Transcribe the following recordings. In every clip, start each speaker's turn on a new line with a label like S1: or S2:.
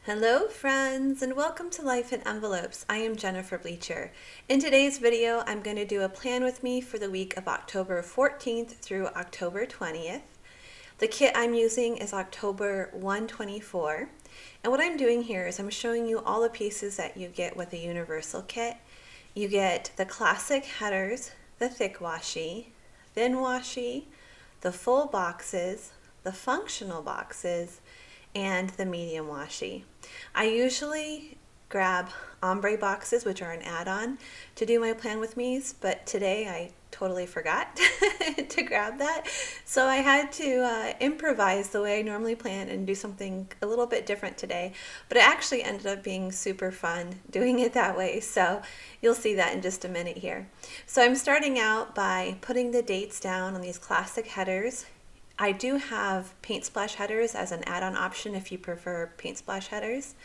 S1: Hello friends, and welcome to Life in Envelopes. I am Jennifer Bleecher. In today's video, I'm going to do a plan with me for the week of October 14th through October 20th. The kit I'm using is October 124. And what I'm doing here is I'm showing you all the pieces that you get with a universal kit. You get the classic headers, the thick washi, thin washi, the full boxes, the functional boxes, and the medium washi. I usually grab ombre boxes, which are an add-on, to do my plan with me's, but today I totally forgot to grab that. So I had to improvise the way I normally plan and do something a little bit different today, but it actually ended up being super fun doing it that way. So you'll see that in just a minute here. So I'm starting out by putting the dates down on these classic headers. I do have paint splash headers as an add-on option if you prefer paint splash headers.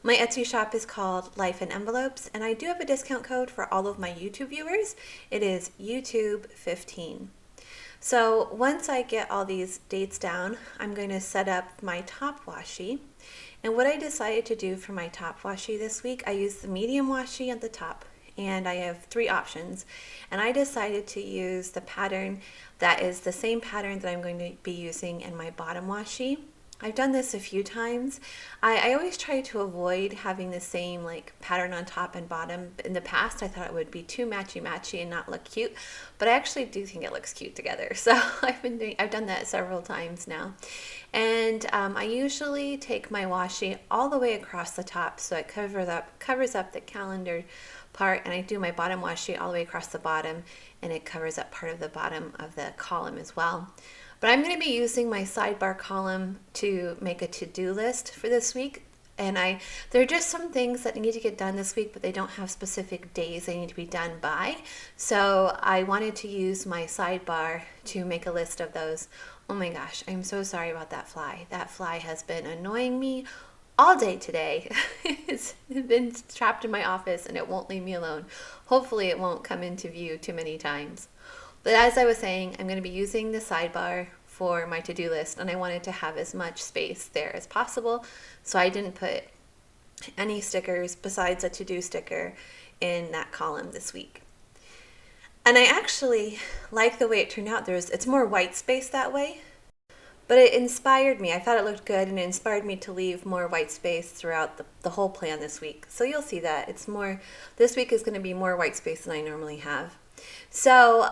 S1: My Etsy shop is called Life in Envelopes, and I do have a discount code for all of my YouTube viewers. It is YouTube15. So once I get all these dates down, I'm going to set up my top washi. And what I decided to do for my top washi this week, I used the medium washi at the top. And I have three options, and I decided to use the pattern that is the same pattern that I'm going to be using in my bottom washi. I've done this a few times. I always try to avoid having the same pattern on top and bottom. In the past, I thought it would be too matchy and not look cute, but I actually do think it looks cute together. So I've done that several times now. And I usually take my washi all the way across the top, so it covers up the calendar part, and I do my bottom washi all the way across the bottom, and it covers up part of the bottom of the column as well. But I'm going to be using my sidebar column to make a to-do list for this week, and there are just some things that need to get done this week, but they don't have specific days they need to be done by. So I wanted to use my sidebar to make a list of those. Oh my gosh, I'm so sorry about that fly. That fly has been annoying me all day today. It's been trapped in my office and it won't leave me alone. Hopefully it won't come into view too many times. But as I was saying, I'm going to be using the sidebar for my to-do list, and I wanted to have as much space there as possible, so I didn't put any stickers besides a to-do sticker in that column this week. And I actually like the way it turned out. It's more white space that way. But it inspired me. I thought it looked good, and it inspired me to leave more white space throughout the whole plan this week. So you'll see that this week is going to be more white space than I normally have. So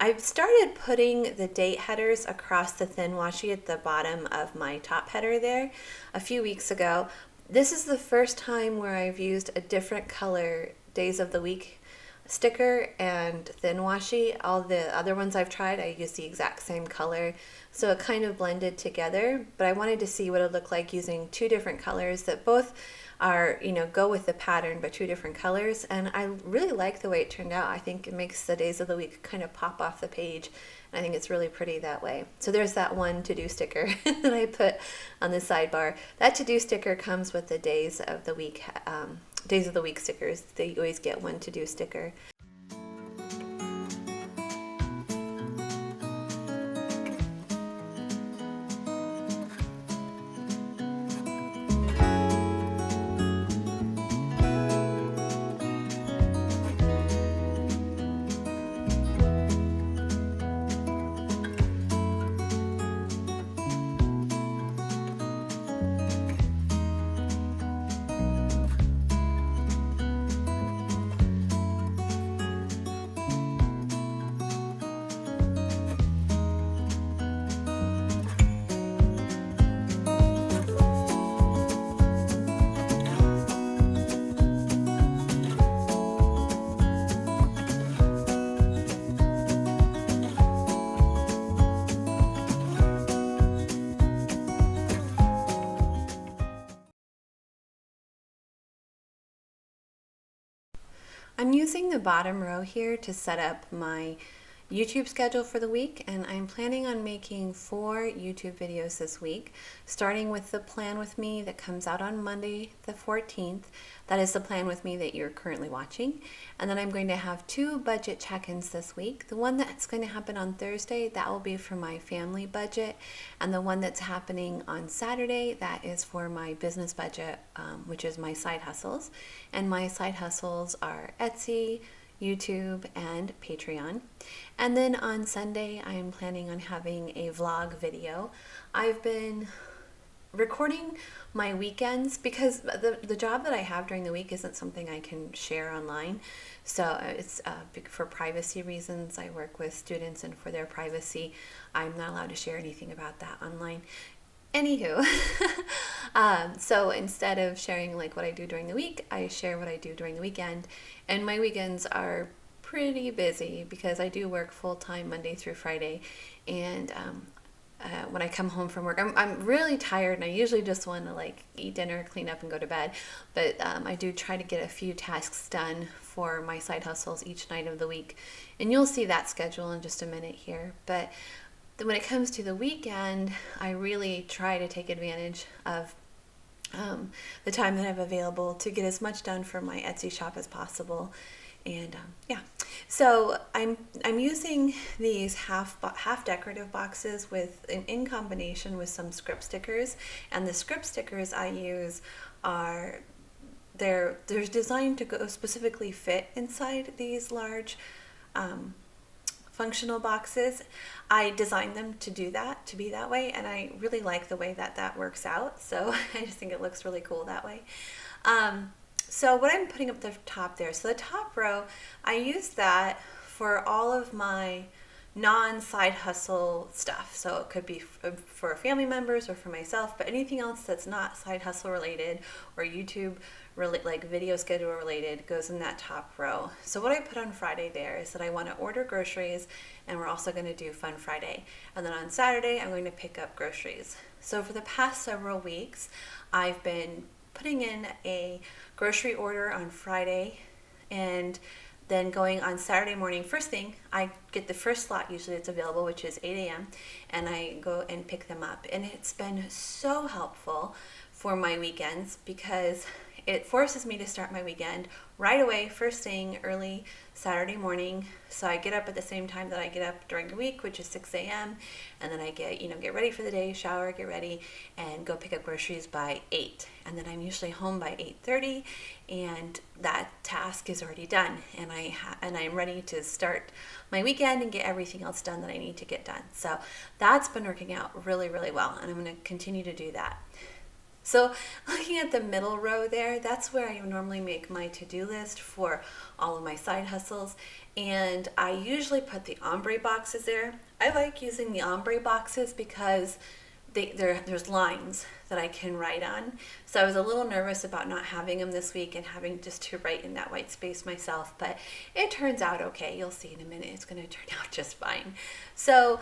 S1: I've started putting the date headers across the thin washi at the bottom of my top header there a few weeks ago. This is the first time where I've used a different color days of the week sticker and thin washi. All the other ones I've tried, I used the exact same color, so it kind of blended together, but I wanted to see what it would look like using two different colors that both are, go with the pattern, but two different colors. And I really like the way it turned out. I think it makes the days of the week kind of pop off the page, and I think it's really pretty that way. So there's that one to-do sticker that I put on the sidebar. That to-do sticker comes with the days of the week stickers. They always get one to-do sticker. I'm using the bottom row here to set up my YouTube schedule for the week, and I'm planning on making 4 YouTube videos this week, starting with the plan with me that comes out on Monday the 14th. That is the plan with me that you're currently watching. And then I'm going to have 2 budget check-ins this week. The one that's going to happen on Thursday, that will be for my family budget, and the one that's happening on Saturday, that is for my business budget, which is my side hustles. And my side hustles are Etsy, YouTube, and Patreon. And then on Sunday, I'm planning on having a vlog video. I've been recording my weekends because the job that I have during the week isn't something I can share online. So it's for privacy reasons. I work with students, and for their privacy, I'm not allowed to share anything about that online. Anywho, so instead of sharing like what I do during the week, I share what I do during the weekend. And my weekends are pretty busy because I do work full-time Monday through Friday. And when I come home from work, I'm really tired, and I usually just want to like eat dinner, clean up, and go to bed. But I do try to get a few tasks done for my side hustles each night of the week. And you'll see that schedule in just a minute here. But when it comes to the weekend, I really try to take advantage of the time that I have available to get as much done for my Etsy shop as possible. And yeah, so I'm using these half decorative boxes in combination with some script stickers. And the script stickers I use are they're designed to go specifically fit inside these large functional boxes. I designed them to do that, to be that way, and I really like the way that works out. So I just think it looks really cool that way. So what I'm putting up the top there, so the top row, I use that for all of my non-side hustle stuff. So it could be for family members or for myself, but anything else that's not side hustle related or YouTube like video schedule related goes in that top row. So what I put on Friday there is that I want to order groceries, and we're also going to do Fun Friday. And then on Saturday, I'm going to pick up groceries. So for the past several weeks, I've been putting in a grocery order on Friday, and then going on Saturday morning, first thing, I get the first slot usually that's available, which is 8 a.m., and I go and pick them up. And it's been so helpful for my weekends because it forces me to start my weekend right away, first thing, early Saturday morning. So I get up at the same time that I get up during the week, which is 6 a.m. And then I get ready for the day, shower, get ready, and go pick up groceries by 8. And then I'm usually home by 8:30, and that task is already done. And I'm ready to start my weekend and get everything else done that I need to get done. So that's been working out really, really well, and I'm going to continue to do that. So looking at the middle row there, that's where I normally make my to-do list for all of my side hustles. And I usually put the ombre boxes there. I like using the ombre boxes because there's lines that I can write on. So I was a little nervous about not having them this week and having just to write in that white space myself, but it turns out okay. You'll see in a minute. It's going to turn out just fine. So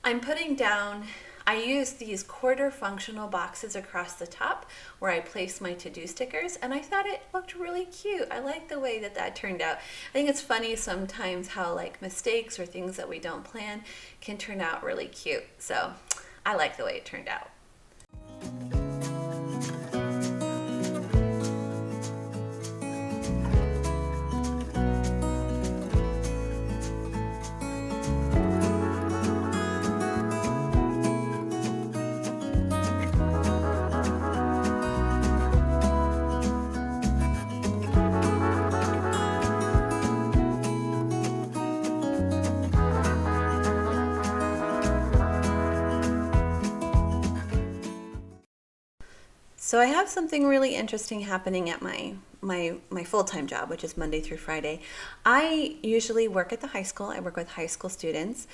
S1: I'm putting down, I use these quarter functional boxes across the top where I place my to-do stickers, and I thought it looked really cute. I like the way that turned out. I think it's funny sometimes how like mistakes or things that we don't plan can turn out really cute. So I like the way it turned out. So I have something really interesting happening at my full-time job, which is Monday through Friday. I usually work at the high school. I work with high school students,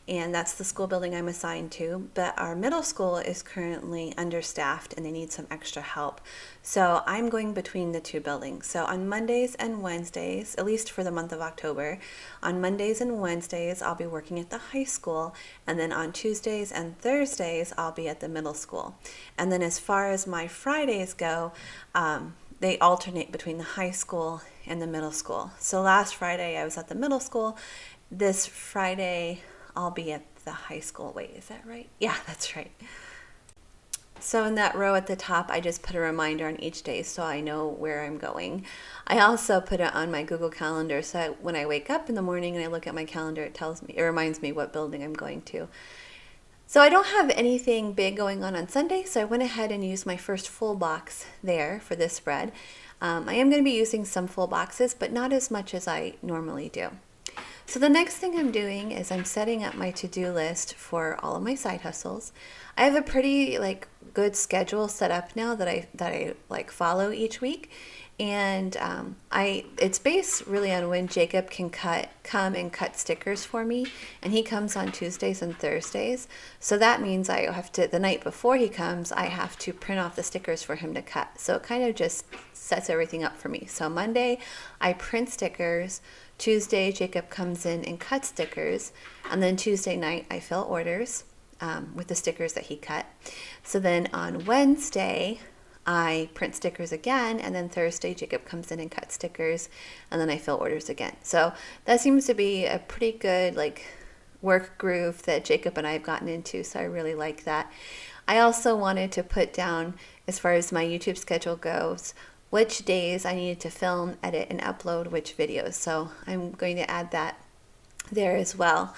S1: and that's the school building I'm assigned to. But our middle school is currently understaffed, and they need some extra help. So I'm going between the two buildings. So on Mondays and Wednesdays, at least for the month of October, on Mondays and Wednesdays, I'll be working at the high school. And then on Tuesdays and Thursdays, I'll be at the middle school. And then as far as my Fridays go, they alternate between the high school and the middle school. So last Friday I was at the middle school, this Friday I'll be at the high school. Wait, is that right? Yeah, that's right. So in that row at the top, I just put a reminder on each day so I know where I'm going. I also put it on my Google Calendar so when I wake up in the morning and I look at my calendar, it reminds me what building I'm going to. So I don't have anything big going on Sunday, so I went ahead and used my first full box there for this spread. I am going to be using some full boxes, but not as much as I normally do. So the next thing I'm doing is I'm setting up my to-do list for all of my side hustles. I have a pretty good schedule set up now that I follow each week, and it's based really on when Jacob can come and cut stickers for me, and he comes on Tuesdays and Thursdays. So that means I have to, the night before he comes, I have to print off the stickers for him to cut. So it kind of just sets everything up for me. So Monday I print stickers. Tuesday, Jacob comes in and cuts stickers, and then Tuesday night I fill orders with the stickers that he cut. So then on Wednesday, I print stickers again, and then Thursday, Jacob comes in and cuts stickers, and then I fill orders again. So that seems to be a pretty good work groove that Jacob and I have gotten into, so I really like that. I also wanted to put down, as far as my YouTube schedule goes, which days I needed to film, edit, and upload which videos. So I'm going to add that there as well.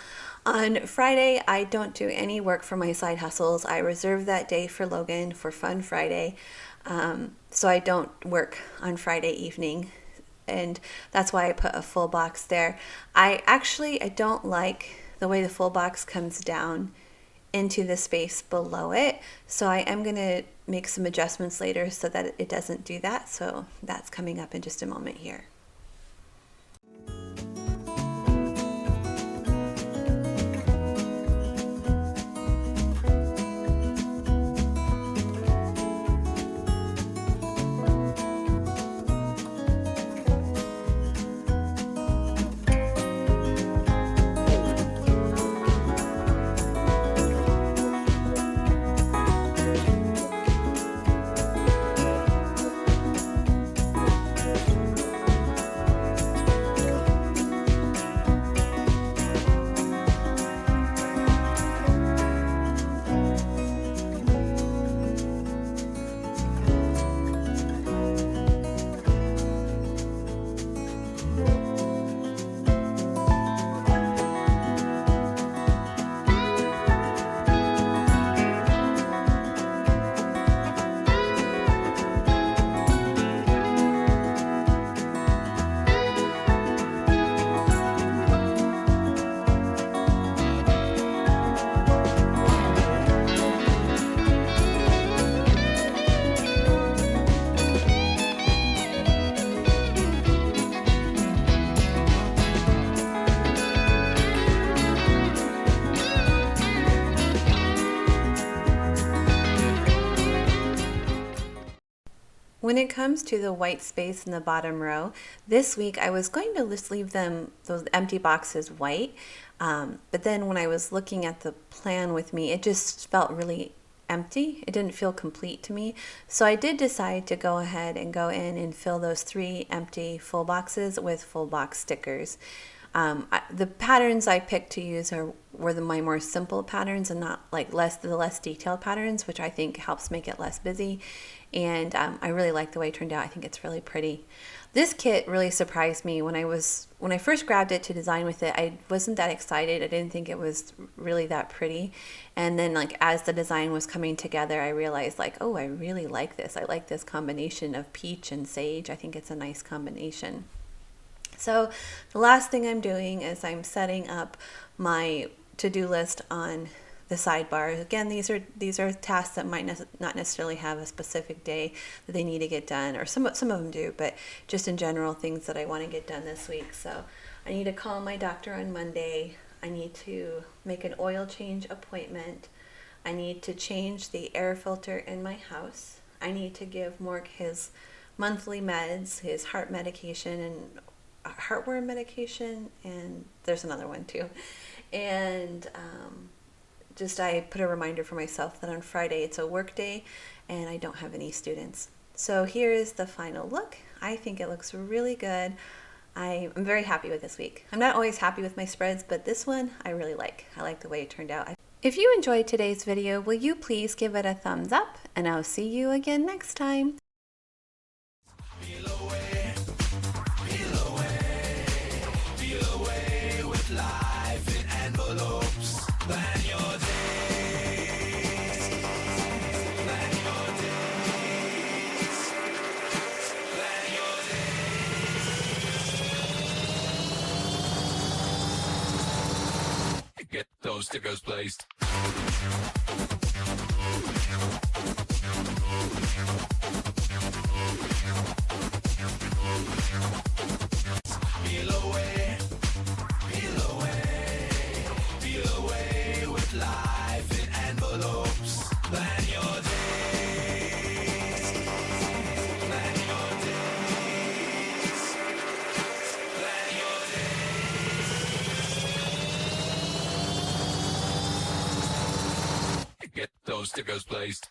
S1: On Friday, I don't do any work for my side hustles. I reserve that day for Logan for Fun Friday. So I don't work on Friday evening, and that's why I put a full box there. I don't like the way the full box comes down into the space below it, so I am going to make some adjustments later so that it doesn't do that. So that's coming up in just a moment here. When it comes to the white space in the bottom row, this week I was going to just leave those empty boxes white, but then when I was looking at the plan with me, it just felt really empty. It didn't feel complete to me. So I did decide to go ahead and go in and fill those 3 empty full boxes with full box stickers. The patterns I picked to use were my more simple patterns and not the less detailed patterns, which I think helps make it less busy. And I really like the way it turned out. I think it's really pretty. This kit really surprised me when I first grabbed it to design with it. I wasn't that excited. I didn't think it was really that pretty. And then as the design was coming together, I realized oh, I really like this. I like this combination of peach and sage. I think it's a nice combination. So the last thing I'm doing is I'm setting up my to-do list on the sidebar. Again, these are tasks that might not necessarily have a specific day that they need to get done, or some of them do, but just in general, things that I want to get done this week. So I need to call my doctor on Monday. I need to make an oil change appointment. I need to change the air filter in my house. I need to give Mork his monthly meds, his heart medication and heartworm medication, and there's another one too. And I put a reminder for myself that on Friday it's a work day and I don't have any students. So here is the final look. I think it looks really good. I'm very happy with this week. I'm not always happy with my spreads, but this one I really like. I like the way it turned out. If you enjoyed today's video, will you please give it a thumbs up, and I'll see you again next time.
S2: Peel away with life in envelopes. Plan your days. Plan your days. Plan your days. Get those stickers placed. Peel away with life in envelopes. Plan your days. Plan your days. Plan your days. Get those stickers placed.